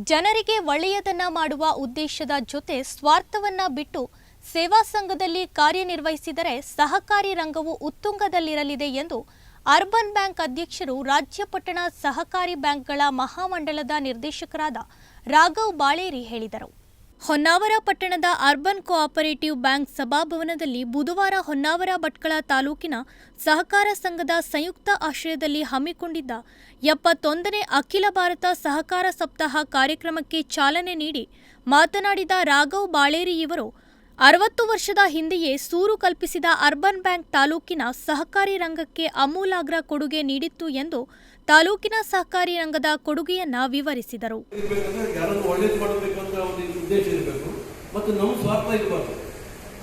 ಜನರಿಗೆ ಒಳ್ಳೆಯದನ್ನ ಮಾಡುವ ಉದ್ದೇಶದ ಜೊತೆ ಸ್ವಾರ್ಥವನ್ನ ಬಿಟ್ಟು ಸೇವಾ ಸಂಘದಲ್ಲಿ ಕಾರ್ಯನಿರ್ವಹಿಸಿದರೆ ಸಹಕಾರಿ ರಂಗವು ಉತ್ತುಂಗದಲ್ಲಿರಲಿದೆ ಎಂದು ಅರ್ಬನ್ ಬ್ಯಾಂಕ್ ಅಧ್ಯಕ್ಷರು ರಾಜ್ಯ ಪಟ್ಟಣ ಸಹಕಾರಿ ಬ್ಯಾಂಕ್ಗಳ ಮಹಾಮಂಡಲದ ನಿರ್ದೇಶಕರಾದ ರಾಘವ್ ಬಾಳೇರಿ ಹೇಳಿದರು. ಹೊನ್ನಾವರ ಪಟ್ಟಣದ ಅರ್ಬನ್ ಕೋಆಪರೇಟಿವ್ ಬ್ಯಾಂಕ್ ಸಭಾಭವನದಲ್ಲಿ ಬುಧವಾರ ಹೊನ್ನಾವರ ಭಟ್ಕಳ ತಾಲೂಕಿನ ಸಹಕಾರ ಸಂಘದ ಸಂಯುಕ್ತ ಆಶ್ರಯದಲ್ಲಿ ಹಮ್ಮಿಕೊಂಡಿದ್ದ 71ನೇ ಅಖಿಲ ಭಾರತ ಸಹಕಾರ ಸಪ್ತಾಹ ಕಾರ್ಯಕ್ರಮಕ್ಕೆ ಚಾಲನೆ ನೀಡಿ ಮಾತನಾಡಿದ ರಾಘವ್ ಬಾಳೇರಿ ಇವರು 60 ವರ್ಷದ ಹಿಂದೆಯೇ ಸೂರು ಕಲ್ಪಿಸಿದ ಅರ್ಬನ್ ಬ್ಯಾಂಕ್ ತಾಲೂಕಿನ ಸಹಕಾರಿ ರಂಗಕ್ಕೆ ಅಮೂಲಾಗ್ರ ಕೊಡುಗೆ ನೀಡಿತ್ತು ಎಂದು ತಾಲೂಕಿನ ಸಹಕಾರಿ ರಂಗದ ಕೊಡುಗೆಯನ್ನ ವಿವರಿಸಿದರು. ಮತ್ತು ನಮ್ಮ ಸ್ವಾರ್ಥ ಇರಬಾರ್ದು.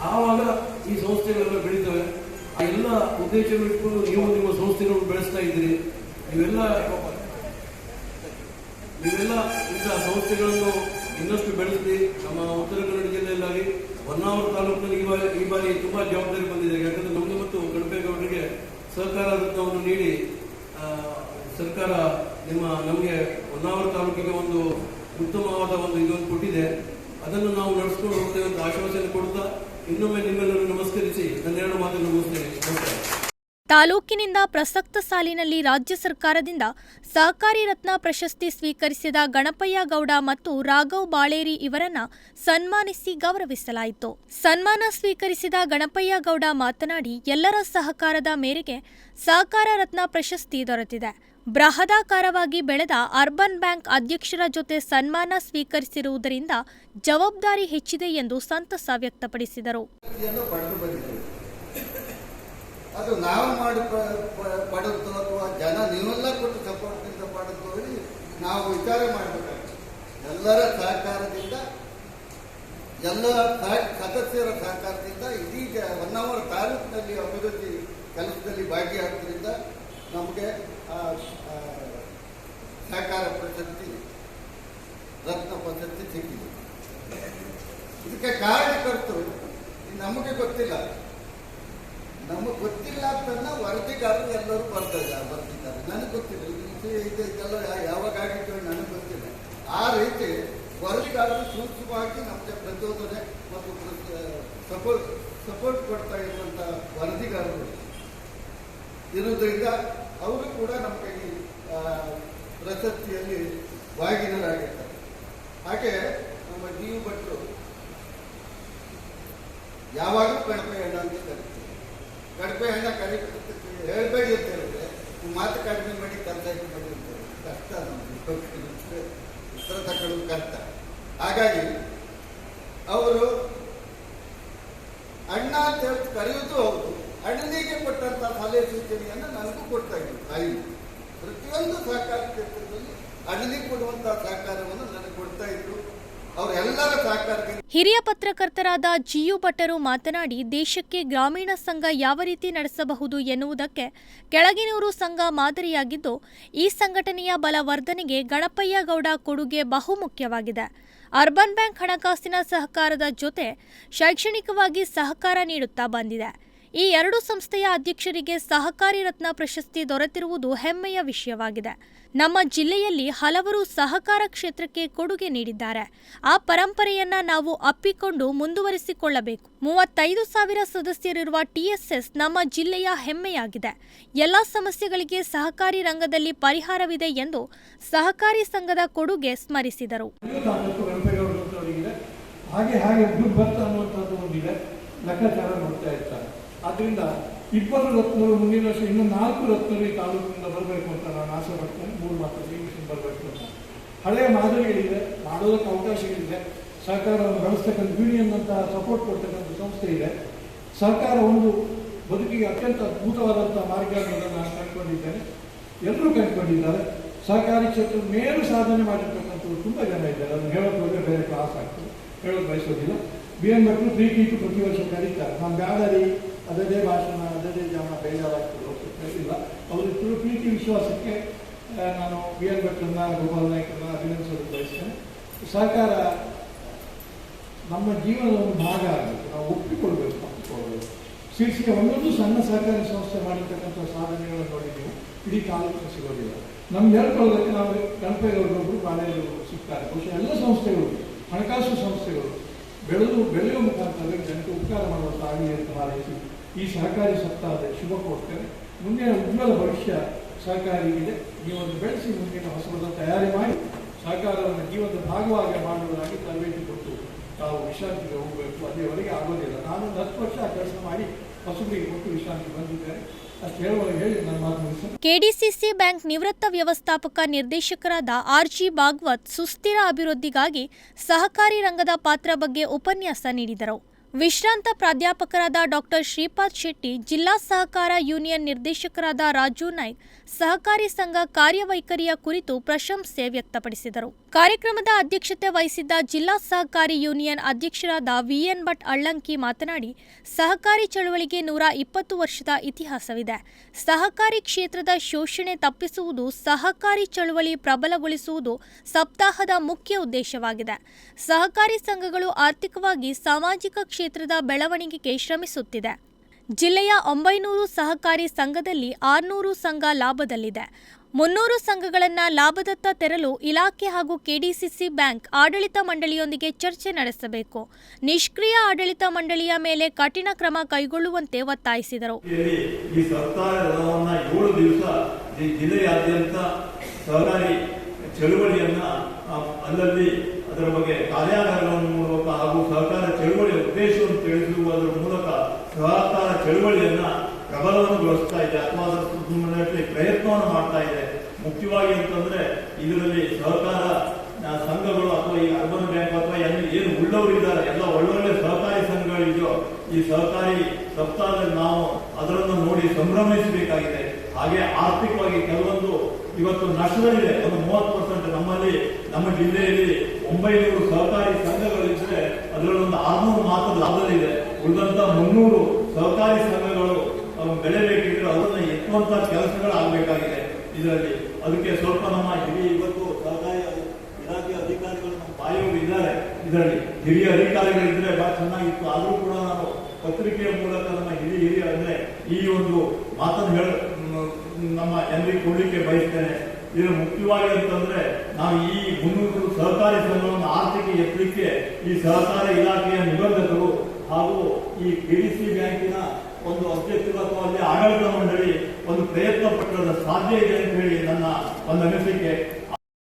ಆವಾಗ ಈ ಸಂಸ್ಥೆಗಳೆಲ್ಲ ಬೆಳೀತವೆ. ಆ ಎಲ್ಲ ಉದ್ದೇಶಗಳು ಇಟ್ಕೊಂಡು ನೀವು ನಿಮ್ಮ ಸಂಸ್ಥೆಗಳನ್ನು ಬೆಳೆಸ್ತಾ ಇದ್ದೀರಿ. ನೀವೆಲ್ಲ ಇಂಥ ಸಂಸ್ಥೆಗಳನ್ನು ಇನ್ನಷ್ಟು ಬೆಳೆಸಿ ನಮ್ಮ ಉತ್ತರ ಕನ್ನಡ ಜಿಲ್ಲೆಯಲ್ಲಾಗಿ ಹೊನ್ನಾವರ ತಾಲೂಕಿನಲ್ಲಿ ಈ ಬಾರಿ ತುಂಬಾ ಜವಾಬ್ದಾರಿ ಬಂದಿದೆ. ಯಾಕಂದ್ರೆ ನಮಗೆ ಮತ್ತು ಗಣಪೇಗೌಡರಿಗೆ ಸಹಕಾರ ರತ್ನವನ್ನು ನೀಡಿ ಸರ್ಕಾರ ನಮಗೆ ಹೊನ್ನಾವರ ತಾಲೂಕಿಗೆ ಒಂದು ಉತ್ತಮವಾದ ಇದನ್ನು ಕೊಟ್ಟಿದೆ. ಅದನ್ನು ನಾವು ನಡೆಸ್ಕೊಂಡು ಹೋಗ್ತೇವೆ ಅಂತ ಆಶ್ವಾಸನೆ ಕೊಡ್ತಾ ಇನ್ನೊಮ್ಮೆ ನಿಮ್ಮೆಲ್ಲರೂ ನಮಸ್ಕರಿಸಿ ನನ್ನ ಎರಡು ಮಾತನ್ನು ಮುಗಿಸ್ತೇನೆ. ತಾಲೂಕಿನಿಂದ ಪ್ರಸಕ್ತ ಸಾಲಿನಲ್ಲಿ ರಾಜ್ಯ ಸರ್ಕಾರದಿಂದ ಸಹಕಾರಿ ರತ್ನ ಪ್ರಶಸ್ತಿ ಸ್ವೀಕರಿಸಿದ ಗಣಪಯ್ಯ ಗೌಡ ಮತ್ತು ರಾಘವ್ ಬಾಳೇರಿ ಇವರನ್ನ ಸನ್ಮಾನಿಸಿ ಗೌರವಿಸಲಾಯಿತು. ಸನ್ಮಾನ ಸ್ವೀಕರಿಸಿದ ಗಣಪಯ್ಯ ಗೌಡ ಮಾತನಾಡಿ, ಎಲ್ಲರ ಸಹಕಾರದ ಮೇರೆಗೆ ಸಹಕಾರ ರತ್ನ ಪ್ರಶಸ್ತಿ ದೊರೆತಿದೆ. ಬೃಹದಾಕಾರವಾಗಿ ಬೆಳೆದ ಅರ್ಬನ್ ಬ್ಯಾಂಕ್ ಅಧ್ಯಕ್ಷರ ಜೊತೆ ಸನ್ಮಾನ ಸ್ವೀಕರಿಸಿರುವುದರಿಂದ ಜವಾಬ್ದಾರಿ ಹೆಚ್ಚಿದೆ ಎಂದು ಸಂತಸ ವ್ಯಕ್ತಪಡಿಸಿದರು. ಅದು ನಾವು ಮಾಡಿ ಪಡೆದು ಅಥವಾ ಜನ ನೀವೆಲ್ಲ ಕೊಟ್ಟು ಸಪೋರ್ಟ್ನಿಂದ ಪಡೆದು ನಾವು ವಿಚಾರ ಮಾಡಬೇಕಾಗ್ತದೆ. ಎಲ್ಲರ ಸಹಕಾರದಿಂದ, ಎಲ್ಲ ಸದಸ್ಯರ ಸಹಕಾರದಿಂದ ಇಡೀ ಹೊನ್ನಾವರ ತಾಲೂಕಿನಲ್ಲಿ ಅಭಿವೃದ್ಧಿ ಕೆಲಸದಲ್ಲಿ ಭಾಗಿಯಾಗೋದ್ರಿಂದ ನಮಗೆ ಸಹಕಾರ ಪ್ರಶಸ್ತಿ ರತ್ನ ಪ್ರಶಸ್ತಿ ಸಿಕ್ಕಿದೆ. ಇದಕ್ಕೆ ಕಾರಣಕರ್ತರು ನಮಗೆ ಗೊತ್ತಿಲ್ಲ ಅಂತನ್ನ ವರದಿಗಾರರು ಎಲ್ಲರೂ ಬರ್ತಿದ್ದಾರೆ. ನನಗೆ ಗೊತ್ತಿಲ್ಲ ಇದೆಲ್ಲ ಯಾವಾಗ ಆಗಿತ್ತು ನನಗೆ ಗೊತ್ತಿಲ್ಲ. ಆ ರೀತಿ ವರದಿಗಾರರು ಸೂಕ್ಷ್ಮವಾಗಿ ನಮಗೆ ಪ್ರಚೋದನೆ ಮತ್ತು ಸಪೋರ್ಟ್ ಕೊಡ್ತಾ ಇರುವಂತ ವರದಿಗಾರರು ಇರುವುದರಿಂದ ಅವರು ಕೂಡ ನಮಗೆ ಈ ಪ್ರಶಸ್ತಿಯಲ್ಲಿ ಭಾಗಿದಾರರಾಗಿರ್ತಾರೆ. ಹಾಗೆ ನಮ್ಮ ಜೀವ ಭಟ್ರು ಯಾವಾಗಲೂ ಗಣಪಯ್ಯ ಹಣ್ಣ ಅಂತ ಕರೀತಾರೆ. ಗಣಪಯ್ಯ ಹಣ್ಣ ಹೇಳಬೇಡಿ ಅಂತ ಹೇಳಿದ್ರೆ ಮಾತು ಕಡಿಮೆ ಮಾಡಿ ಕೆಲಸ ಮಾಡಿ ಅಂತಾರೆ. ಕಷ್ಟ ನಮಗೆ ಉತ್ತರ ತಗೊಳ್ಳೋದು ಕಷ್ಟ. ಹಾಗಾಗಿ ಅವರು ಅಣ್ಣ ಅಂತ ಹೇಳಿ ಕರೆಯುವುದು ಹೌದು. ಅಣ್ಣನಿಗೆ ಕೊಟ್ಟಂತ ಸಲಹೆ ಸೂಚನೆಯನ್ನು ನನಗೂ ಕೊಡ್ತಾ ಇದ್ರು. ತಾಯಿ ಪ್ರತಿಯೊಂದು ಸಹಕಾರ ಕ್ಷೇತ್ರದಲ್ಲಿ ಅಣ್ಣನಿಗೆ ಕೊಡುವಂತಹ ಸಹಕಾರವನ್ನು ನನಗೆ ಕೊಡ್ತಾ ಇದ್ರು. ಅವರೆಲ್ಲರ ಸಹಕಾರಕ್ಕೆ ಹಿರಿಯ ಪತ್ರಕರ್ತರಾದ ಜಿಯು ಭಟ್ಟರು ಮಾತನಾಡಿ, ದೇಶಕ್ಕೆ ಗ್ರಾಮೀಣ ಸಂಘ ಯಾವ ರೀತಿ ನಡೆಸಬಹುದು ಎನ್ನುವುದಕ್ಕೆ ಕೆಳಗಿನೂರು ಸಂಘ ಮಾದರಿಯಾಗಿದ್ದು, ಈ ಸಂಘಟನೆಯ ಬಲವರ್ಧನೆಗೆ ಗಣಪಯ್ಯ ಗೌಡ ಕೊಡುಗೆ ಬಹುಮುಖ್ಯವಾಗಿದೆ. ಅರ್ಬನ್ ಬ್ಯಾಂಕ್ ಹಣಕಾಸಿನ ಸಹಕಾರದ ಜೊತೆ ಶೈಕ್ಷಣಿಕವಾಗಿ ಸಹಕಾರ ನೀಡುತ್ತಾ ಬಂದಿದೆ. ಈ ಎರಡು ಸಂಸ್ಥೆಯ ಅಧ್ಯಕ್ಷರಿಗೆ ಸಹಕಾರಿ ರತ್ನ ಪ್ರಶಸ್ತಿ ದೊರೆತಿರುವುದು ಹೆಮ್ಮೆಯ ವಿಷಯವಾಗಿದೆ. ನಮ್ಮ ಜಿಲ್ಲೆಯಲ್ಲಿ ಹಲವರು ಸಹಕಾರ ಕ್ಷೇತ್ರಕ್ಕೆ ಕೊಡುಗೆ ನೀಡಿದ್ದಾರೆ. ಆ ಪರಂಪರೆಯನ್ನ ನಾವು ಅಪ್ಪಿಕೊಂಡು ಮುಂದುವರಿಸಿಕೊಳ್ಳಬೇಕು. 35,000 ಸದಸ್ಯರಿರುವ TSS ನಮ್ಮ ಜಿಲ್ಲೆಯ ಹೆಮ್ಮೆಯಾಗಿದೆ. ಎಲ್ಲ ಸಮಸ್ಯೆಗಳಿಗೆ ಸಹಕಾರಿ ರಂಗದಲ್ಲಿ ಪರಿಹಾರವಿದೆ ಎಂದು ಸಹಕಾರಿ ಸಂಘದ ಕೊಡುಗೆ ಸ್ಮರಿಸಿದರು. ಆದ್ದರಿಂದ 20 ರತ್ನರು ಮುಂದಿನ ವರ್ಷ ಇನ್ನೂ 4 ರತ್ನರು ಈ ತಾಲೂಕಿನಿಂದ ಬರಬೇಕು ಅಂತ ನಾನು ಆಸೆ ಪಡ್ತೇನೆ. 3 ಮಾತ್ರ ಮಿಷನ್ ಬರಬೇಕು ಅಂತ ಹಳೆಯ ಮಾದರಿಗಳಿದೆ, ಮಾಡೋದಕ್ಕೆ ಅವಕಾಶಗಳಿದೆ. ಸಹಕಾರವನ್ನು ಬಳಸ್ತಕ್ಕಂಥ ಯೂನಿಯನ್ ಅಂತ ಸಪೋರ್ಟ್ ಕೊಡ್ತಕ್ಕಂಥ ಸಂಸ್ಥೆ ಇದೆ. ಸಹಕಾರ ಒಂದು ಬದುಕಿಗೆ ಅತ್ಯಂತ ಅದ್ಭುತವಾದಂಥ ಮಾರ್ಗ ಅನ್ನೋದನ್ನು ನಾನು ಕಂಡುಕೊಂಡಿದ್ದೇನೆ. ಎಲ್ಲರೂ ಕಂಡುಕೊಂಡಿದ್ದಾರೆ. ಸಹಕಾರಿ ಕ್ಷೇತ್ರ ಮೇಲು ಸಾಧನೆ ಮಾಡಿರ್ತಕ್ಕಂಥವ್ರು ತುಂಬ ಜನ ಇದ್ದಾರೆ. ಅದನ್ನು ಹೇಳೋದು ಹೋದರೆ ಬೇರೆ ಕ್ಲಾಸ್ ಆಗ್ತದೆ, ಹೇಳೋದು ಬಯಸೋದಿಲ್ಲ. BN ಭಟ್ರು ಪ್ರೀತಿ ಪ್ರತಿ ವರ್ಷ ಕರೀತಾರೆ. ನಾನು ಬ್ಯಾಡರಿ ಅದೇ ಭಾಷಣ ಅದೇ ಜನ ಬೇಜಾರಾಗ್ತದೆ ಇಲ್ಲ. ಅವರು ಪ್ರೀತಿ ವಿಶ್ವಾಸಕ್ಕೆ ನಾನು BN ಭಟ್ರನ್ನ ಗೋಪಾಲ್ ನಾಯ್ಕರನ್ನ ಅಭಿನಂದಿಸೋದು ಬಯಸ್ತೇನೆ. ಸಹಕಾರ ನಮ್ಮ ಜೀವನದ ಒಂದು ಭಾಗ ಆಗಬೇಕು. ನಾವು ಒಪ್ಪಿಕೊಳ್ಬೇಕು. ಶೀರ್ಷಿಕೆ ಒಂದೊಂದು ಸಣ್ಣ ಸಹಕಾರಿ ಸಂಸ್ಥೆ ಮಾಡಿರ್ತಕ್ಕಂಥ ಸಾಧನೆಗಳನ್ನು ನೋಡಿ ನೀವು ಇಡೀ ತಾಲೂಕು ಸಿಗೋದಿಲ್ಲ. ನಮ್ಗೆ ಹೇಳ್ಕೊಳ್ಳೋದಕ್ಕೆ ನಾವು ಗಣಪೇಗೌಡರೊಬ್ಬರು ಬಾಳೆಯವರು ಸಿಗ್ತಾರೆ. ಬಹುಶಃ ಎಲ್ಲ ಸಂಸ್ಥೆಗಳು, ಹಣಕಾಸು ಸಂಸ್ಥೆಗಳು ಬೆಳೆಯುವ ಮುಖಾಂತರ ಜನಕ್ಕೆ ಉಪಕಾರ ಮಾಡುವಂಥ ಆಗಲಿ ಅಂತ ಹಾರೈಸಿ ಈ ಸಹಕಾರಿ ಸಪ್ತಾಹದ ಶುಭ ಕೋರ್ತೇನೆ. ಮುಂದಿನ ಉಜ್ವಲ ಭವಿಷ್ಯ ಸಹಕಾರಿಗಿದೆ. ನೀವೊಂದು ಬೆಳೆಸಿ ಮುಂದಿನ ಹೊಸಬರ ತಯಾರಿ ಮಾಡಿ ಸಹಕಾರವನ್ನು ಜೀವನದ ಭಾಗವಾಗಿ ಮಾಡುವುದಾಗಿ ತರಬೇತಿ ಕೊಟ್ಟು ತಾವು ವಿಶ್ರಾಂತಿಗೆ ಹೋಗಬೇಕು. ಅಲ್ಲಿವರೆಗೆ ಆಗೋದಿಲ್ಲ. ನಾನು 10 ವರ್ಷ ಕೆಲಸ ಮಾಡಿ ಹೊಸಬರಿಗೆ ಕೊಟ್ಟು ವಿಶ್ರಾಂತಿ ಬಂದಿದ್ದೇನೆ. ಅಷ್ಟು ಹೇಳಿ ನನ್ನ ಮಾತು ಮುಗಿಸ್ತೇನೆ. ಕೆಡಿಸಿಸಿ ಬ್ಯಾಂಕ್ ನಿವೃತ್ತ ವ್ಯವಸ್ಥಾಪಕ ನಿರ್ದೇಶಕರಾದ ಆರ್.ಜಿ. ಭಾಗವತ್ ಸುಸ್ಥಿರ ಅಭಿವೃದ್ಧಿಗಾಗಿ ಸಹಕಾರಿ ರಂಗದ ಪಾತ್ರ ಬಗ್ಗೆ ಉಪನ್ಯಾಸ ನೀಡಿದರು. ವಿಶ್ರಾಂತ ಪ್ರಾಧ್ಯಾಪಕರಾದ ಡಾಕ್ಟರ್ ಶ್ರೀಪಾದ್ ಶೆಟ್ಟಿ, ಜಿಲ್ಲಾ ಸಹಕಾರ ಯೂನಿಯನ್ ನಿರ್ದೇಶಕರಾದ ರಾಜು ನಾಯ್ಕ್ ಸಹಕಾರಿ ಸಂಘ ಕಾರ್ಯವೈಖರಿಯ ಕುರಿತು ಪ್ರಶಂಸೆ ವ್ಯಕ್ತಪಡಿಸಿದರು. ಕಾರ್ಯಕ್ರಮದ ಅಧ್ಯಕ್ಷತೆ ವಹಿಸಿದ್ದ ಜಿಲ್ಲಾ ಸಹಕಾರಿ ಯೂನಿಯನ್ ಅಧ್ಯಕ್ಷರಾದ ವಿ.ಎನ್. ಭಟ್ ಅಳ್ಳಂಕಿ ಮಾತನಾಡಿ, ಸಹಕಾರಿ ಚಳವಳಿಗೆ 120 ವರ್ಷದ ಇತಿಹಾಸವಿದೆ. ಸಹಕಾರಿ ಕ್ಷೇತ್ರದ ಶೋಷಣೆ ತಪ್ಪಿಸುವುದು, ಸಹಕಾರಿ ಚಳವಳಿ ಪ್ರಬಲಗೊಳಿಸುವುದು ಸಪ್ತಾಹದ ಮುಖ್ಯ ಉದ್ದೇಶವಾಗಿದೆ. ಸಹಕಾರಿ ಸಂಘಗಳು ಆರ್ಥಿಕವಾಗಿ, ಸಾಮಾಜಿಕ ಕ್ಷೇತ್ರದ ಬೆಳವಣಿಗೆಗೆ ಶ್ರಮಿಸುತ್ತಿದೆ. ಜಿಲ್ಲೆಯ 900 ಸಹಕಾರಿ ಸಂಘದಲ್ಲಿ 600 ಸಂಘ ಲಾಭದಲ್ಲಿದೆ. 300 ಸಂಘಗಳನ್ನು ಲಾಭದತ್ತ ತೆರಲು ಇಲಾಖೆ ಹಾಗೂ ಕೆಡಿಸಿಸಿ ಬ್ಯಾಂಕ್ ಆಡಳಿತ ಮಂಡಳಿಯೊಂದಿಗೆ ಚರ್ಚೆ ನಡೆಸಬೇಕು. ನಿಷ್ಕ್ರಿಯ ಆಡಳಿತ ಮಂಡಳಿಯ ಮೇಲೆ ಕಠಿಣ ಕ್ರಮ ಕೈಗೊಳ್ಳುವಂತೆ ಒತ್ತಾಯಿಸಿದರು. ಈ ಸರ್ಕಾರವನ್ನ 7 ದಿವಸ ಜಿಲ್ಲೆಯಾದ್ಯಂತ ಸಹಕಾರಿ ಚಳುವಳಿಯನ್ನ ಅಲ್ಲಲ್ಲಿ ಅದರ ಬಗ್ಗೆ ಕಾರ್ಯಾಗಾರಗಳನ್ನು ಮೂಲಕ ಹಾಗೂ ಸಹಕಾರ ಚಳುವಳಿಯ ಉದ್ದೇಶವನ್ನು ತಿಳಿಸುವುದರ ಮೂಲಕ ಸಹಕಾರ ಚಳುವಳಿಯನ್ನ ಪ್ರಬಲಗೊಳಿಸ್ತಾ ಇದೆ ಅಥವಾ ಅದರ ಪ್ರಯತ್ನವನ್ನು ಮಾಡ್ತಾ ಇದೆ. ಮುಖ್ಯವಾಗಿ ಅಂತಂದ್ರೆ ಇದರಲ್ಲಿ ಸಹಕಾರ ಸಂಘಗಳು ಅಥವಾ ಈ ಅರ್ಬನ್ ಬ್ಯಾಂಕ್ ಅಥವಾ ಏನು ಉಳ್ಳವರಿದ್ದಾರೆ ಎಲ್ಲ ಒಳ್ಳೊಳ್ಳೆ ಸಹಕಾರಿ ಸಂಘಗಳಿದೆಯೋ ಈ ಸಹಕಾರಿ ಸಪ್ತಾಹದಲ್ಲಿ ನಾವು ಅದರನ್ನು ನೋಡಿ ಸಂಭ್ರಮಿಸಬೇಕಾಗಿದೆ. ಹಾಗೆ ಆರ್ಥಿಕವಾಗಿ ಕೆಲವೊಂದು ಇವತ್ತು ನಷ್ಟದಲ್ಲಿದೆ. ಒಂದು 30% ನಮ್ಮಲ್ಲಿ ನಮ್ಮ ಜಿಲ್ಲೆಯಲ್ಲಿ 900 ಸಹಕಾರಿ ಸಂಘಗಳಿದ್ರೆ ಅದರಲ್ಲಿ ಒಂದು 600 ಮಾತ್ರ ಲಾಭದಲ್ಲಿದೆ. ಉಳಿದಂತ 300 ಸಹಕಾರಿ ಸಂಘಗಳು ಬೆಳೆಬೇಕಿದ್ರೆ ಅದನ್ನ ಎತ್ತುವಂತ ಕೆಲಸಗಳಾಗಬೇಕಾಗಿದೆ ಇದರಲ್ಲಿ. ಅದಕ್ಕೆ ಸ್ವಲ್ಪ ನಮ್ಮ ಇವತ್ತು ಸಹಕಾರಿ ಇಲಾಖೆ ಅಧಿಕಾರಿಗಳು ನಮ್ಮ ಬಾಯಿಯವರು ಇದ್ದಾರೆ. ಇದರಲ್ಲಿ ಹಿರಿಯ ಅಧಿಕಾರಿಗಳಿದ್ರೆ ಬಹಳ ಚೆನ್ನಾಗಿತ್ತು. ಆದರೂ ಕೂಡ ನಾನು ಪತ್ರಿಕೆಯ ಮೂಲಕ ನಮ್ಮ ಹಿರಿಯ ಅಂದ್ರೆ ಈ ಒಂದು ಮಾತನ್ನು ನಮ್ಮ ಜನರಿಗೆ ಕೊಡ್ಲಿಕ್ಕೆ ಬಯಸ್ತೇನೆ. ಇದು ಮುಖ್ಯವಾಗಿ ಅಂತಂದ್ರೆ ನಾವು ಈ 300 ಸಹಕಾರಿ ಸಂಘವನ್ನು ಆರ್ಥಿಕ ಎತ್ತಲಿಕ್ಕೆ ಈ ಸಹಕಾರ ಇಲಾಖೆಯ ನಿಬಂಧಕರು ಹಾಗೂ ಈ ಕೆಡಿಸಿ ಬ್ಯಾಂಕಿನ ಒಂದು ಅಧ್ಯಕ್ಷರು ಅಥವಾ ಅಲ್ಲಿ ಆಡಳಿತ ಮಂಡಳಿ ಒಂದು ಪ್ರಯತ್ನ ಪಟ್ಟರೆ ಸಾಧ್ಯ ಇದೆ ಅಂತ ಹೇಳಿ ನನ್ನ ಒಂದು ಅನಿಸಿಕೆ.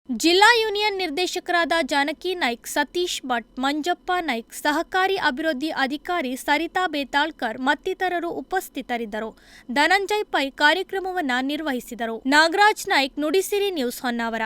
ಜಿಲ್ಲಾ ಯೂನಿಯನ್ ನಿರ್ದೇಶಕರಾದ ಜಾನಕಿ ನಾಯ್ಕ್, ಸತೀಶ್ ಭಟ್, ಮಂಜಪ್ಪ ನಾಯ್ಕ್, ಸಹಕಾರಿ ಅಭಿವೃದ್ಧಿ ಅಧಿಕಾರಿ ಸರಿತಾ ಬೇತಾಳ್ಕರ್ ಮತ್ತಿತರರು ಉಪಸ್ಥಿತರಿದ್ದರು. ಧನಂಜಯ್ ಪೈ ಕಾರ್ಯಕ್ರಮವನ್ನು ನಿರ್ವಹಿಸಿದರು. ನಾಗರಾಜ್ ನಾಯ್ಕ್, ನುಡಿಸಿರಿ ನ್ಯೂಸ್, ಹೊನ್ನಾವರ.